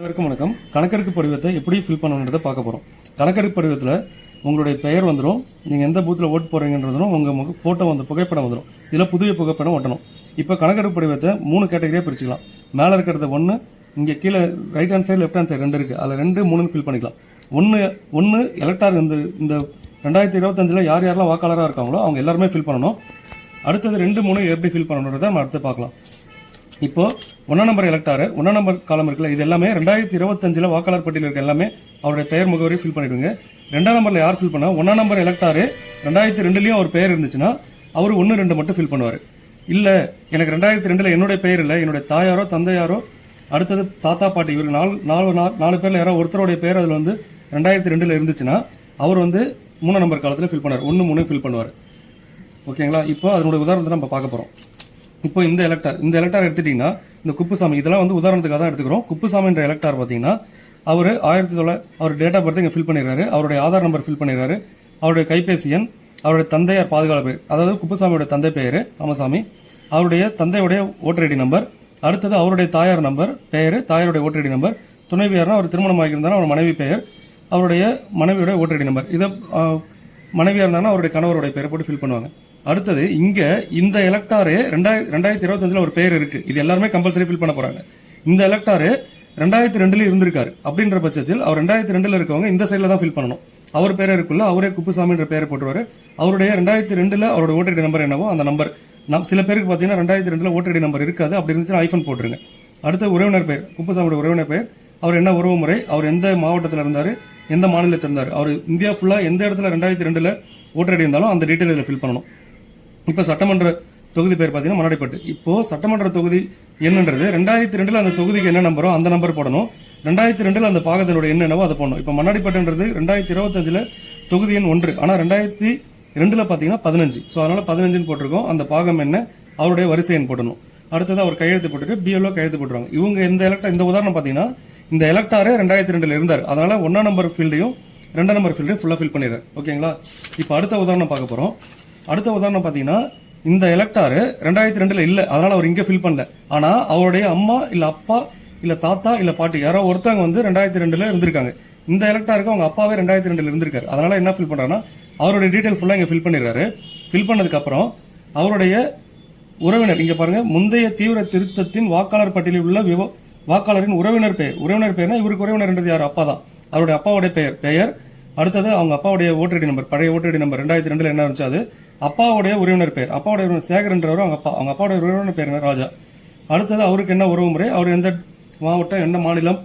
அனைவருக்கும் வணக்கம். கணக்கெடுப்பு படிவத்தை எப்படி ஃபில் பண்ணணுன்றதை பார்க்க போகிறோம். கணக்கெடுப்பு படிவத்தில் உங்களுடைய பெயர் வந்துடும், நீங்கள் எந்த பூத்தில் ஓட்டு போகிறீங்கன்றதும் உங்கள் ஃபோட்டோ வந்து புகைப்படம் வந்துடும். இதில் புதிய புகைப்படம் ஒட்டணும். இப்போ கணக்கெடுப்பு படிவத்தை 3 கேட்டகரியாக பிரிச்சுக்கலாம். மேலே இருக்கிறது 1, இங்கே கீழே right hand side left hand side 2 இருக்குது. அதில் 2, 3 ஃபில் பண்ணிக்கலாம். ஒன்று எலக்டார் இந்த 2025 யார் யாரெல்லாம் வாக்காளராக இருக்காங்களோ அவங்க எல்லாருமே ஃபில் பண்ணணும். அடுத்தது 2, 3 எப்படி ஃபில் பண்ணணுன்றதை நம்ம அடுத்து பார்க்கலாம். இப்போ 1 நம்பர் எலக்டாரு 1 நம்பர் காலம் இருக்குல்ல, இது எல்லாமே 2025 வாக்காளர் பட்டியல் இருக்க எல்லாமே அவருடைய பெயர் முகவரி ஃபில் பண்ணிடுங்க. 2ஆம் நம்பர்ல யார் ஃபில் பண்ணா 1 நம்பர் எலக்டாரு 2002லயும் அவர் பெயர் இருந்துச்சுன்னா அவர் 1, 2 மட்டும் ஃபில் பண்ணுவார். இல்ல எனக்கு 2002ல என்னுடைய பெயர் இல்லை, என்னுடைய தாயாரோ தந்தையாரோ அடுத்தது தாத்தா பாட்டி இவருக்கு 4 பேர்ல யாரோ ஒருத்தருடைய பெயர் அதில் வந்து 2002ல இருந்துச்சுன்னா அவர் வந்து 3 நம்பர் காலத்தில் ஃபில் பண்ணுவார். 1, 3 ஃபில் பண்ணுவார். ஓகேங்களா? இப்போ அதனுடைய உதாரணத்தை நம்ம பார்க்க போறோம். இப்போ இந்த எலக்டார் எடுத்துட்டீங்கன்னா இந்த குப்புசாமி இதெல்லாம் வந்து உதாரணத்துக்காக தான் எடுத்துக்கிறோம். குப்புசாமின்ற எலக்டார் பார்த்தீங்கன்னா அவர் அவர் டேட் ஆஃப் பர்த் இங்கே ஃபில் பண்ணிடுறாரு, அவருடைய ஆதார் நம்பர் ஃபில் பண்ணிடுறாரு, அவருடைய கைபேசி எண், அவருடைய தந்தையார் பாதுகாப்பு பேர், அதாவது குப்புசாமியோட தந்தை பெயர் ராமசாமி, அவருடைய தந்தையுடைய ஓட்டர் ஐடி நம்பர், அடுத்தது அவருடைய தாயார் நம்பர் பெயர், தாயாருடைய ஓட்டர் ஐடி நம்பர், துணைவியார்னா அவர் திருமணம் ஆகியிருந்தாலும் அவர் மனைவி பெயர், அவருடைய மனைவியோட ஓட்டர் ஐடி நம்பர், இதை மனைவியாக இருந்தாங்கன்னா அவருடைய கணவருடைய பெயரை போட்டு ஃபில் பண்ணுவாங்க. அடுத்தது இங்க இந்த எலக்டாரு 2025 ஒரு பெயர் இருக்கு, இது எல்லாருமே கம்பல்சரி ஃபில் பண்ண போறாங்க. இந்த எலக்டாரு 2002 இருந்திருக்காரு அப்படின்ற பட்சத்தில் அவர் 2002 இருக்கவங்க இந்த சைட்ல தான் ஃபில் பண்ணணும். அவர் பேரே இருக்குல்ல, அவரே குப்புசாமின்ற பெயரை போட்டுருவாரு. அவருடைய 2002 அவரோட ஓட்டர் ஐடி நம்பர் என்னவோ அந்த நம்பர், சில பேருக்கு பார்த்தீங்கன்னா 2002 ஓட்டர் ஐடி நம்பர் இருக்காது, அப்படி இருந்துச்சுன்னா ஐஃபோன் போட்டுருங்க. அடுத்த உறவினர் பெயர், குப்புசாமியோட உறவினர் பெயர், அவர் என்ன உறவு முறை, அவர் எந்த மாவட்டத்தில் இருந்தாரு, எந்த மாநிலத்தில் இருந்தார், அவர் இந்தியா ஃபுல்லா எந்த இடத்துல 2002 ஓட்டர் ஐடி இருந்தாலும் அந்த டீட்டெயில் இதில் ஃபில் பண்ணணும். இப்போ சட்டமன்ற தொகுதி பேர் பார்த்தீங்கன்னா மண்ணாடிப்பட்டு. இப்போ சட்டமன்ற தொகுதி என்னன்றது 2002 அந்த தொகுதிக்கு என்ன நம்பரோ அந்த நம்பர் போடணும். 2002 அந்த பாகத்தினுடைய என்னவோ அதை போடணும். இப்போ மண்ணாடிப்பட்டுன்றது 2025 தொகுதி எண் 1, ஆனால் 2002 பார்த்தீங்கன்னா 15. ஸோ அதனால 15 போட்டிருக்கோம். அந்த பாகம் என்ன, அவருடைய வரிசை எண் போடணும். அடுத்தது அவர் கையெழுத்து போட்டுட்டு பிஎல்ஓ கையெழுத்து போட்டுருவாங்க. இவங்க இந்த உதாரணம் பார்த்தீங்கன்னா இந்த எலக்டாரே 2002 இருந்தார், அதனால 1ஆம் நம்பர் ஃபீல்டையும் 2ஆம் நம்பர் ஃபீல்டையும் ஃபுல்லாக ஃபில் பண்ணிடுறாரு. ஓகேங்களா? இப்போ அடுத்த உதாரணம் பார்க்க போறோம். அடுத்த உதாரணம் பார்த்தீங்கன்னா இந்த எலக்டாரு 2002 இல்லை, அதனால அவர் இங்கே ஃபில் பண்ணல. ஆனா அவருடைய அம்மா இல்ல அப்பா இல்ல தாத்தா இல்ல பாட்டி யாரோ ஒருத்தவங்க வந்து 2002 இருந்திருக்காங்க. இந்த எலக்டாருக்கு அவங்க அப்பாவே 2002 இருந்திருக்காரு, அதனால என்ன ஃபில் பண்றாருன்னா அவருடைய டீடைல் ஃபுல்லா இங்க ஃபில் பண்ணிடுறாரு. ஃபில் பண்ணதுக்கு அப்புறம் அவருடைய உறவினர் இங்க பாருங்க, முந்தைய தீவிர திருத்தத்தின் வாக்காளர் பட்டியலில் உள்ள வாக்காளரின் உறவினர் பெயர்னா இவருக்கு உறவினர்ன்றது யார், அப்பா தான். அவருடைய அப்பாவுடைய பெயர், அடுத்தது அவங்க அப்பாவுடைய ஓட்டர் ஐடி நம்பர், பழைய ஓட்டர் ஐடி நம்பர் 2002 என்ன இருந்துச்சு அது, அப்பாவுடைய உறவினர் பெயர், அப்பாவுடைய உறவினர் சேகர்ன்றவர் அவங்க அப்பாவுடைய உறவினர் பேர் ராஜா. அடுத்தது அவருக்கு என்ன உறவு முறை, அவர் எந்த மாவட்டம் என்ன மாநிலம்